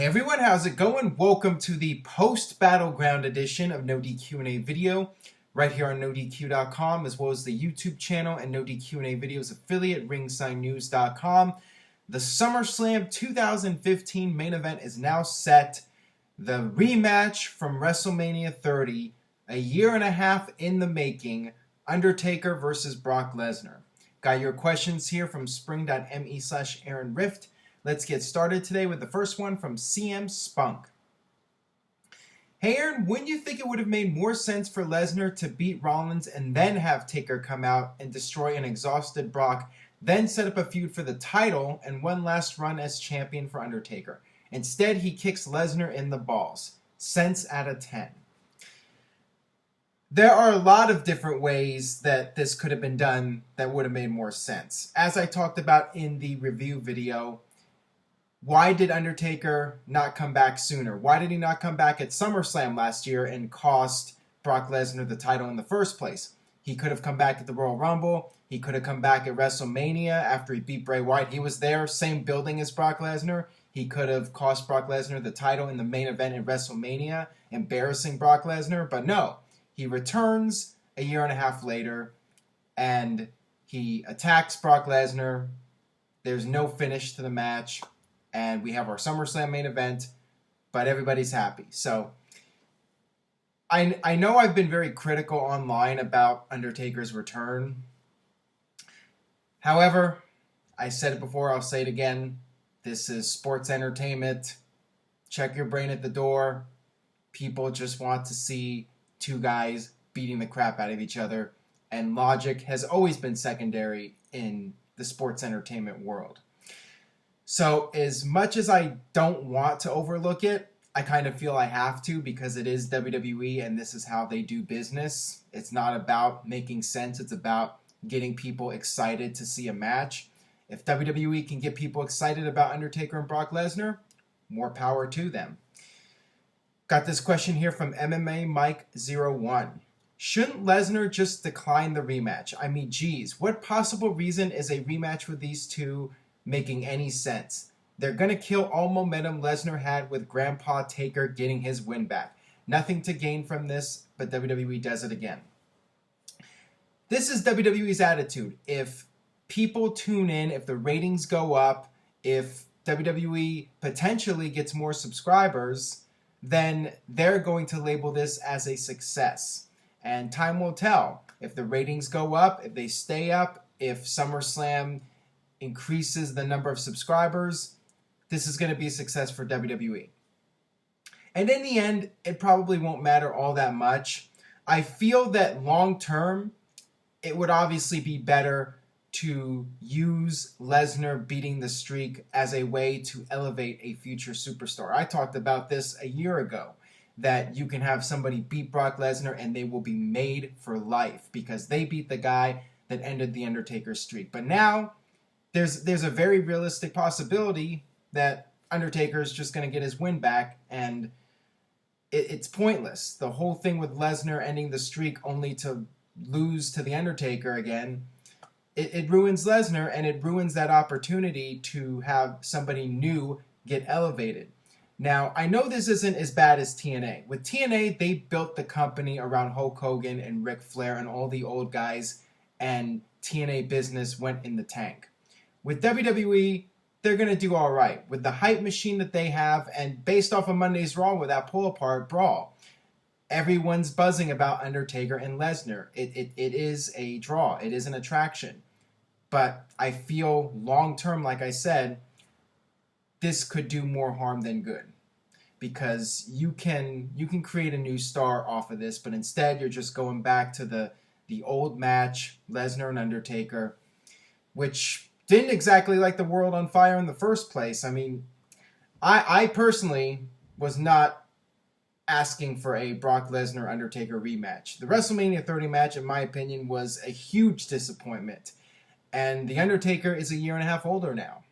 Hey everyone, how's it going? Welcome to the post-battleground edition of NoDQ&A video right here on NoDQ.com, as well as the YouTube channel and NoDQ&A videos affiliate ringsidenews.com. The Summerslam 2015 main event is now set. The rematch from WrestleMania 30, a year and a half in the making, Undertaker versus Brock Lesnar. Got your questions here from spring.me/Aaron Rift. Let's get started today with the first one from CM Spunk. Hey Aaron, wouldn't you think it would have made more sense for Lesnar to beat Rollins and then have Taker come out and destroy an exhausted Brock, then set up a feud for the title and one last run as champion for Undertaker? Instead, he kicks Lesnar in the balls. Cents out of 10. There are a lot of different ways that this could have been done that would have made more sense. As I talked about in the review video, why did Undertaker not come back sooner? Why did he not come back at SummerSlam last year and cost Brock Lesnar the title in the first place? He could have come back at the Royal Rumble. He could have come back at WrestleMania after he beat Bray Wyatt. He was there, same building as Brock Lesnar. He could have cost Brock Lesnar the title in the main event at WrestleMania, embarrassing Brock Lesnar. But no, he returns a year and a half later and he attacks Brock Lesnar. There's no finish to the match. And we have our SummerSlam main event, but everybody's happy. So I know I've been very critical online about Undertaker's return. However, I said it before, I'll say it again. This is sports entertainment. Check your brain at the door. People just want to see two guys beating the crap out of each other. And logic has always been secondary in the sports entertainment world. So as much as I don't want to overlook it, I kind of feel I have to because it is WWE and this is how they do business. It's not about making sense. It's about getting people excited to see a match. If WWE can get people excited about Undertaker and Brock Lesnar, more power to them. Got this question here from MMA Mike 01. Shouldn't Lesnar just decline the rematch? I mean, geez, what possible reason is a rematch with these two making any sense? They're going to kill all momentum Lesnar had with Grandpa Taker getting his win back. Nothing to gain from this, but WWE does it again. This is WWE's attitude. If people tune in, if the ratings go up, if WWE potentially gets more subscribers, then they're going to label this as a success. And time will tell. If the ratings go up, if they stay up, if SummerSlam increases the number of subscribers, this is going to be a success for WWE. And in the end, it probably won't matter all that much. I feel that long term, it would obviously be better to use Lesnar beating the streak as a way to elevate a future superstar. I talked about this a year ago, that you can have somebody beat Brock Lesnar and they will be made for life because they beat the guy that ended the Undertaker streak. But now, there's a very realistic possibility that Undertaker is just going to get his win back, and it's pointless. The whole thing with Lesnar ending the streak only to lose to the Undertaker again, it ruins Lesnar, and it ruins that opportunity to have somebody new get elevated. Now, I know this isn't as bad as TNA. With TNA, they built the company around Hulk Hogan and Ric Flair and all the old guys, and TNA business went in the tank. With WWE, they're going to do all right. With the hype machine that they have, and based off of Monday's Raw with that pull-apart brawl, everyone's buzzing about Undertaker and Lesnar. It is a draw. It is an attraction. But I feel long-term, like I said, this could do more harm than good. Because you can create a new star off of this, but instead you're just going back to the old match, Lesnar and Undertaker, which didn't exactly light the world on fire in the first place. I mean, I personally was not asking for a Brock Lesnar Undertaker rematch. The WrestleMania 30 match, in my opinion, was a huge disappointment. And the Undertaker is a year and a half older now.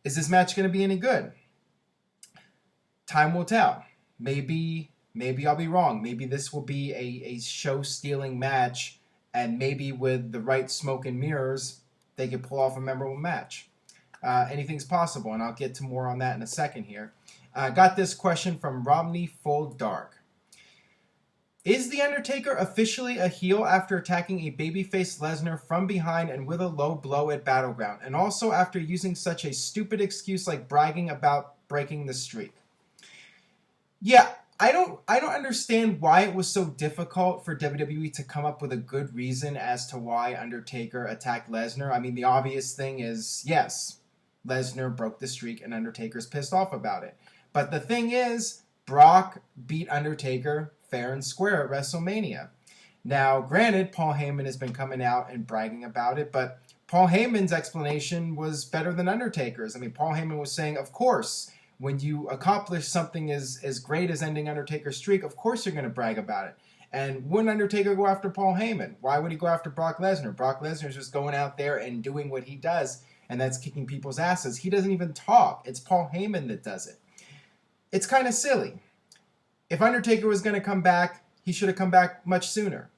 Is this match going to be any good? Time will tell. Maybe I'll be wrong. Maybe this will be a show-stealing match, and maybe with the right smoke and mirrors, they could pull off a memorable match. Anything's possible, and I'll get to more on that in a second here. Got this question from Romney Full Dark. Is The Undertaker officially a heel after attacking a babyface Lesnar from behind and with a low blow at Battleground, and also after using such a stupid excuse like bragging about breaking the streak? Yeah, I don't understand why it was so difficult for WWE to come up with a good reason as to why Undertaker attacked Lesnar. I mean, the obvious thing is, yes, Lesnar broke the streak and Undertaker's pissed off about it. But the thing is, Brock beat Undertaker fair and square at WrestleMania. Now, granted, Paul Heyman has been coming out and bragging about it, but Paul Heyman's explanation was better than Undertaker's. I mean, Paul Heyman was saying, of course, when you accomplish something as great as ending Undertaker's streak, of course you're going to brag about it. And wouldn't Undertaker go after Paul Heyman? Why would he go after Brock Lesnar? Brock Lesnar's just going out there and doing what he does, and that's kicking people's asses. He doesn't even talk. It's Paul Heyman that does it. It's kind of silly. If Undertaker was going to come back, he should have come back much sooner.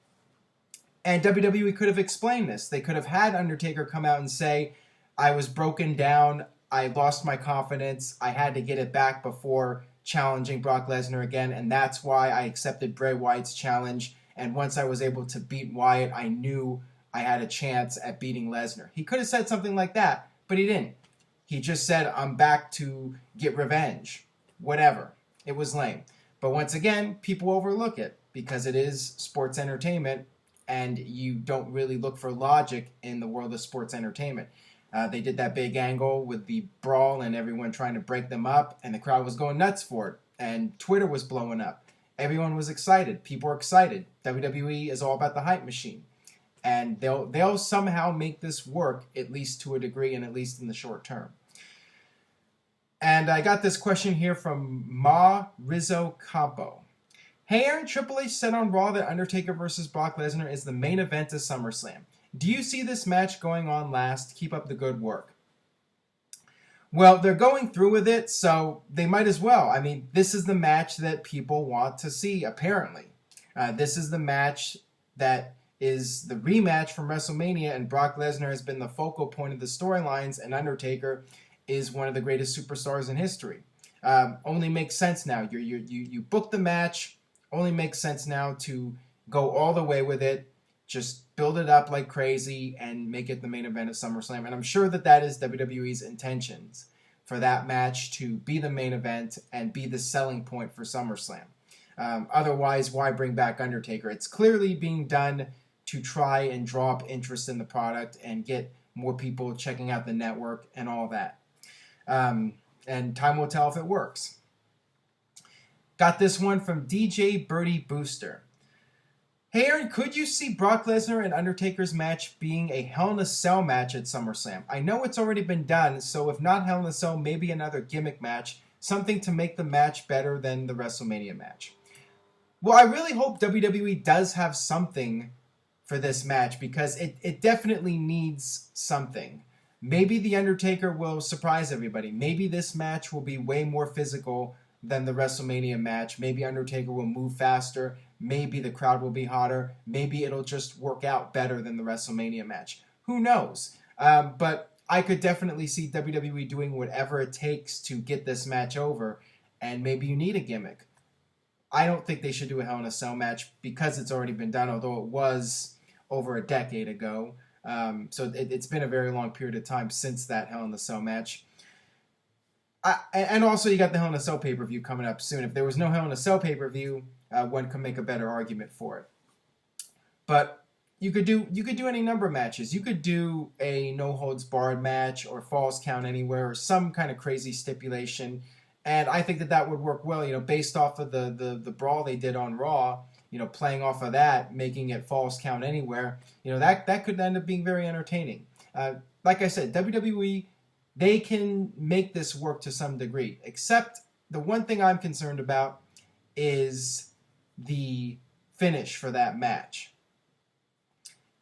And WWE could have explained this. They could have had Undertaker come out and say, I was broken down, I lost my confidence, I had to get it back before challenging Brock Lesnar again, and that's why I accepted Bray Wyatt's challenge, and once I was able to beat Wyatt, I knew I had a chance at beating Lesnar. He could have said something like that, but he didn't. He just said, I'm back to get revenge. Whatever. It was lame. But once again, people overlook it because it is sports entertainment, and you don't really look for logic in the world of sports entertainment. They did that big angle with the brawl and everyone trying to break them up, and the crowd was going nuts for it, and Twitter was blowing up. Everyone was excited. People were excited. WWE is all about the hype machine, and they'll somehow make this work, at least to a degree, and at least in the short term. And I got this question here from Ma Rizzo Campo. Hey Aaron, Triple H said on Raw that Undertaker versus Brock Lesnar is the main event of SummerSlam. Do you see this match going on last? Keep up the good work. Well, they're going through with it, so they might as well. I mean, this is the match that people want to see, apparently. This is the match that is the rematch from WrestleMania, and Brock Lesnar has been the focal point of the storylines, and Undertaker is one of the greatest superstars in history. Only makes sense now. You book the match. Only makes sense now to go all the way with it. Just build it up like crazy and make it the main event of SummerSlam. And I'm sure that is WWE's intentions, for that match to be the main event and be the selling point for SummerSlam. Otherwise, why bring back Undertaker? It's clearly being done to try and draw up interest in the product and get more people checking out the network and all that. And time will tell if it works. Got this one from DJ Birdie Booster. Hey Aaron, could you see Brock Lesnar and Undertaker's match being a Hell in a Cell match at SummerSlam? I know it's already been done, so if not Hell in a Cell, maybe another gimmick match, something to make the match better than the WrestleMania match. Well, I really hope WWE does have something for this match, because it definitely needs something. Maybe The Undertaker will surprise everybody. Maybe this match will be way more physical than the WrestleMania match. Maybe Undertaker will move faster. Maybe the crowd will be hotter. Maybe it'll just work out better than the WrestleMania match. Who knows? But I could definitely see WWE doing whatever it takes to get this match over, and maybe you need a gimmick. I don't think they should do a Hell in a Cell match because it's already been done, although it was over a decade ago. So it's been a very long period of time since that Hell in a Cell match. And also you got the Hell in a Cell pay-per-view coming up soon. If there was no Hell in a Cell pay-per-view, one could make a better argument for it. But you could do any number of matches. You could do a no holds barred match or Falls Count Anywhere or some kind of crazy stipulation. And I think that would work well, based off of the brawl they did on Raw, playing off of that, making it Falls Count Anywhere, that could end up being very entertaining. Like I said, WWE, they can make this work to some degree, except the one thing I'm concerned about is the finish for that match.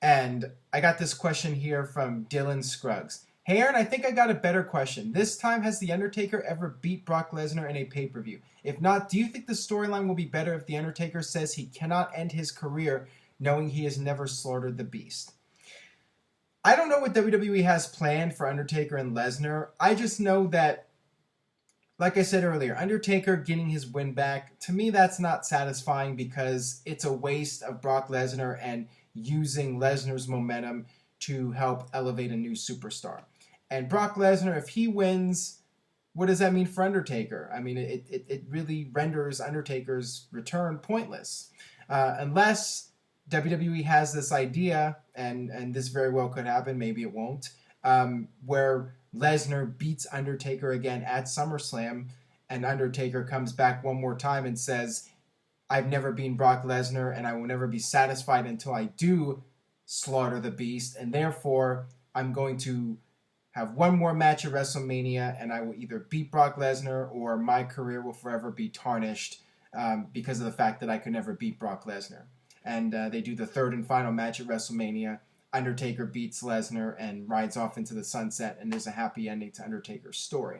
And I got this question here from Dylan Scruggs. Hey Aaron, I think I got a better question. This time, has The Undertaker ever beat Brock Lesnar in a pay-per-view? If not, do you think the storyline will be better if The Undertaker says he cannot end his career knowing he has never slaughtered the Beast? I don't know what WWE has planned for Undertaker and Lesnar. I just know that like I said earlier, Undertaker getting his win back, to me that's not satisfying because it's a waste of Brock Lesnar and using Lesnar's momentum to help elevate a new superstar. And Brock Lesnar, if he wins, what does that mean for Undertaker? I mean, it really renders Undertaker's return pointless. Unless WWE has this idea, and this very well could happen, maybe it won't, where Lesnar beats Undertaker again at SummerSlam, and Undertaker comes back one more time and says, I've never beaten Brock Lesnar, and I will never be satisfied until I do slaughter the beast, and therefore I'm going to have one more match at WrestleMania, and I will either beat Brock Lesnar or my career will forever be tarnished because of the fact that I could never beat Brock Lesnar. And they do the third and final match at WrestleMania. Undertaker beats Lesnar and rides off into the sunset, and there's a happy ending to Undertaker's story.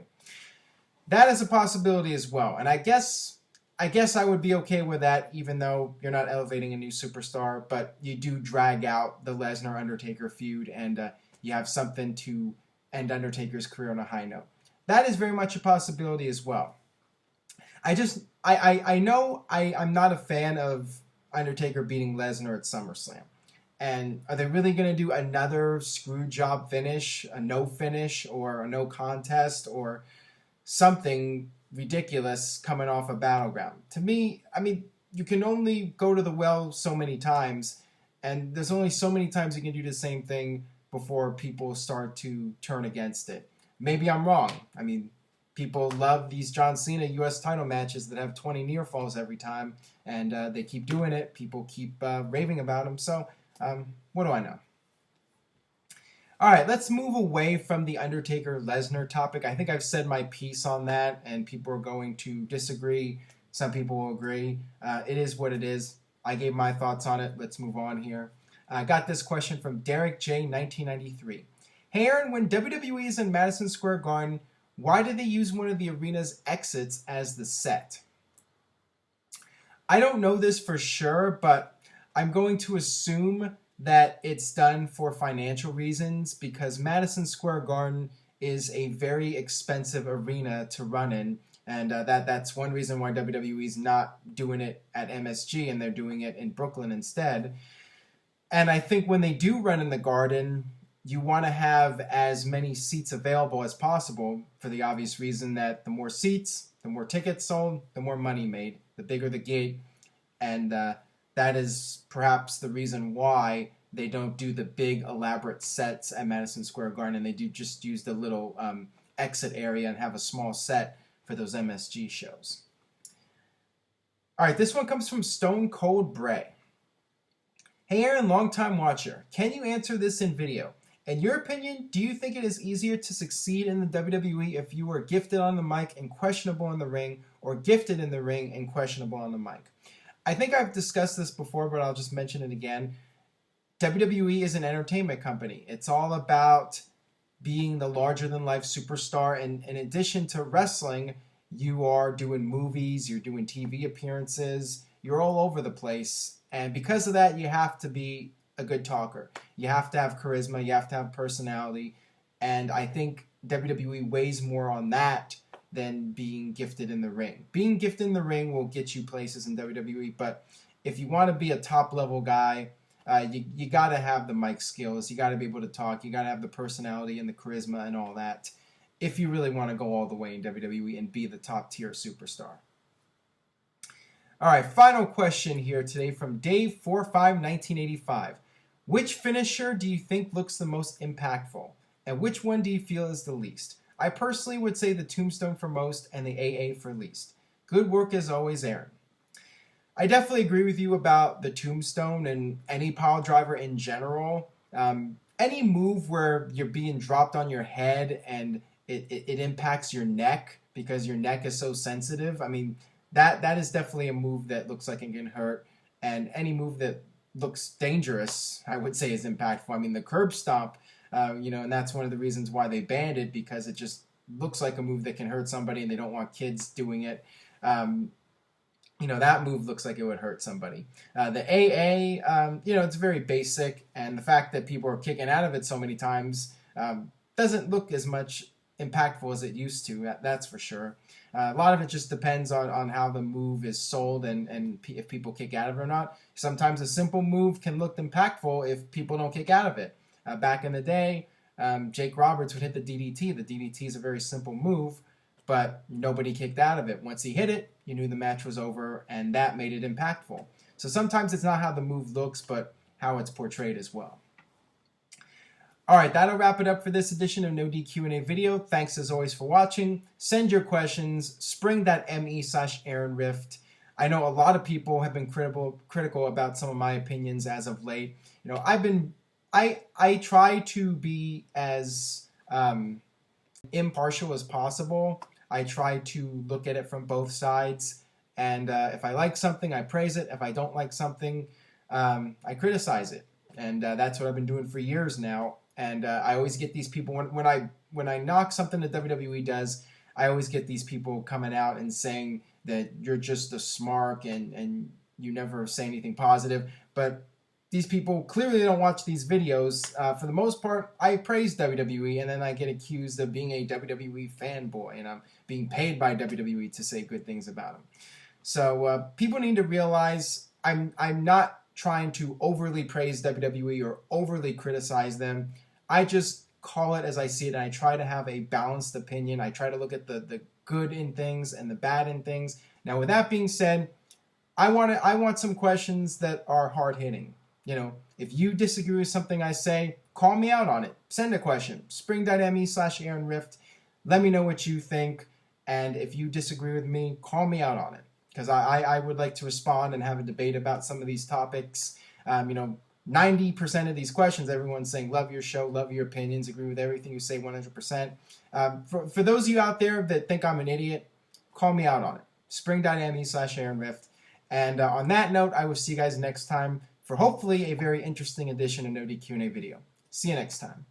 That is a possibility as well, and I guess I would be okay with that, even though you're not elevating a new superstar, but you do drag out the Lesnar-Undertaker feud, and you have something to end Undertaker's career on a high note. That is very much a possibility as well. I know I'm not a fan of Undertaker beating Lesnar at SummerSlam. And are they really going to do another screw job finish, a no finish, or a no contest, or something ridiculous coming off a Battleground? To me, I mean, you can only go to the well so many times, and there's only so many times you can do the same thing before people start to turn against it. Maybe I'm wrong. I mean, people love these John Cena U.S. title matches that have 20 near falls every time, and they keep doing it. People keep raving about them, so what do I know? All right, let's move away from the Undertaker-Lesnar topic. I think I've said my piece on that, and people are going to disagree. Some people will agree. It is what it is. I gave my thoughts on it. Let's move on here. I got this question from Derek J. 1993. Hey, Aaron, when WWE is in Madison Square Garden, why do they use one of the arena's exits as the set? I don't know this for sure, but I'm going to assume that it's done for financial reasons because Madison Square Garden is a very expensive arena to run in, and that's one reason why WWE's not doing it at MSG and they're doing it in Brooklyn instead. And I think when they do run in the Garden, you want to have as many seats available as possible for the obvious reason that the more seats, the more tickets sold, the more money made, the bigger the gate, and that is perhaps the reason why they don't do the big elaborate sets at Madison Square Garden, and they do just use the little exit area and have a small set for those MSG shows. All right, this one comes from Stone Cold Bray. Hey Aaron, longtime watcher, can you answer this in video? In your opinion, do you think it is easier to succeed in the WWE if you were gifted on the mic and questionable in the ring, or gifted in the ring and questionable on the mic? I think I've discussed this before, but I'll just mention it again. WWE is an entertainment company. It's all about being the larger-than-life superstar, and in addition to wrestling, you are doing movies, you're doing TV appearances, you're all over the place, and because of that, you have to be a good talker. You have to have charisma, you have to have personality, and I think WWE weighs more on that than being gifted in the ring. Being gifted in the ring will get you places in WWE, but if you want to be a top-level guy, you got to have the mic skills, you got to be able to talk, you got to have the personality and the charisma and all that if you really want to go all the way in WWE and be the top-tier superstar. All right, final question here today from Dave451985. Which finisher do you think looks the most impactful, and which one do you feel is the least? I personally would say the Tombstone for most and the AA for least. Good work as always, Aaron. I definitely agree with you about the Tombstone and any pile driver in general. Any move where you're being dropped on your head and it impacts your neck because your neck is so sensitive. I mean, that is definitely a move that looks like it can hurt. And any move that looks dangerous, I would say, is impactful. I mean, the curb stomp, and that's one of the reasons why they banned it, because it just looks like a move that can hurt somebody and they don't want kids doing it. That move looks like it would hurt somebody. The AA, it's very basic, and the fact that people are kicking out of it so many times doesn't look as much impactful as it used to. That's for sure. A lot of it just depends on how the move is sold and if people kick out of it or not. Sometimes a simple move can look impactful if people don't kick out of it. Back in the day, Jake Roberts would hit the DDT. The DDT is a very simple move, but nobody kicked out of it. Once he hit it, you knew the match was over, and that made it impactful. So sometimes it's not how the move looks, but how it's portrayed as well. All right, that'll wrap it up for this edition of NoDQ&A video. Thanks as always for watching. Send your questions, spring.me/AaronRift. I know a lot of people have been critical about some of my opinions as of late. You know, I try to be as impartial as possible. I try to look at it from both sides. And if I like something, I praise it. If I don't like something, I criticize it. And that's what I've been doing for years now. And I always get these people, when I knock something that WWE does, I always get these people coming out and saying that you're just a smark and you never say anything positive. But these people clearly don't watch these videos. For the most part, I praise WWE, and then I get accused of being a WWE fanboy, and I'm being paid by WWE to say good things about them. So people need to realize I'm not trying to overly praise WWE or overly criticize them. I just call it as I see it, and I try to have a balanced opinion. I try to look at the good in things and the bad in things. Now, with that being said, I want some questions that are hard-hitting. You know, if you disagree with something I say, call me out on it. Send a question. spring.me/AaronRift. Let me know what you think. And if you disagree with me, call me out on it. Because I would like to respond and have a debate about some of these topics. You know, 90% of these questions, everyone's saying, love your show, love your opinions, agree with everything you say 100%. For those of you out there that think I'm an idiot, call me out on it. spring.me/AaronRift. And on that note, I will see you guys next time for hopefully a very interesting edition of NoDQ&A video. See you next time.